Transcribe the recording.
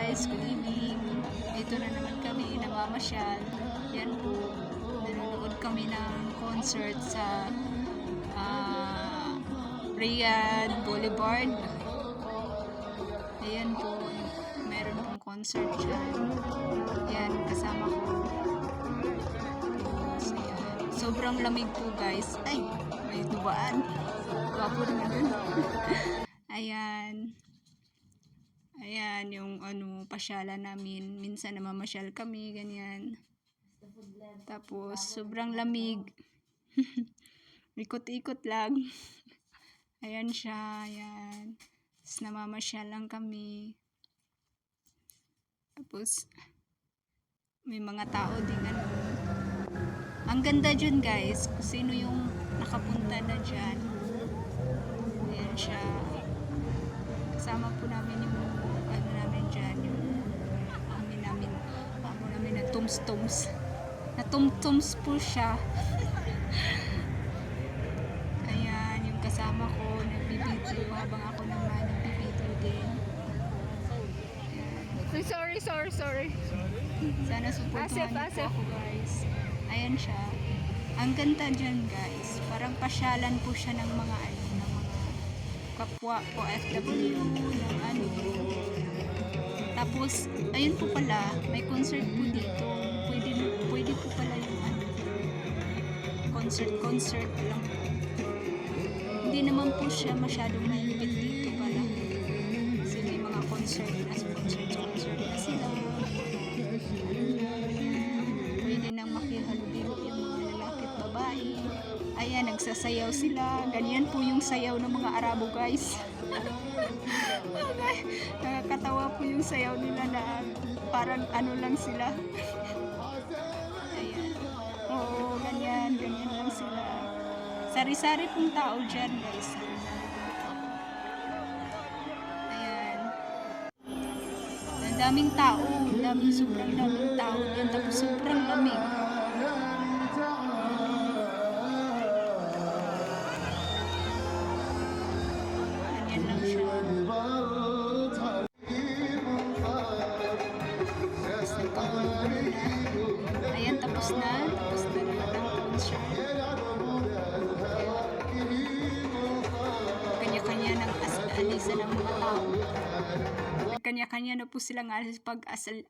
guys, good evening. Dito na naman kami, namamasyal. Yan po, nanonood kami ng concert sa Riyadh Boulevard. Ayan po, meron pong concert dyan. Yan, kasama ko. So, yan. Sobrang lamig po guys. Ay, may dubaan. Gwapo naman dun. Ayan. Ayan, yung pasyalan namin. Minsan namamasyal kami, ganyan. Tapos, sobrang lamig. Ikot-ikot lang. Ayan siya, ayan. Tapos, namamasyal lang kami. Tapos, may mga tao din, Ang ganda dyan, guys. Kung sino yung nakapunta na dyan. Ayan siya. Kasama po namin yung namin dyan, yung namin na tums-tums. Na tum-tums po siya. Ayan, yung kasama ko, nagbibideo habang ako naman nagbibideo din. Ayan. Sorry. Sana supportuhan niyo po ako, guys. Ayan siya. Ang ganda dyan, guys. Parang pasyalan po siya ng mga kapwa po FW Tapos, ayun po pala, may concert po dito. Pwede po pala yung concert lang. Hindi naman po siya masyadong mahigpit dito pala. Kasi may mga concert na sila. Pwede nang makihalubilo yung mga lalaki at babae. Ayan, nagsasayaw sila. Ganyan po yung sayaw ng mga Arabo, guys. Nakakatawa po yung sayaw nila na parang lang sila. Ayan. Oo, ganyan lang sila. Sari-sari pong tao dyan, guys. Ayan. Ang daming tao. Sobrang daming tao dyan. Tapos sobrang lamig. Ganyan lang siya. Ayan, tapos na lahat ng concert. Kanya-kanya ng alisan ng mga tao. Kanya-kanya na po silang pag-asal.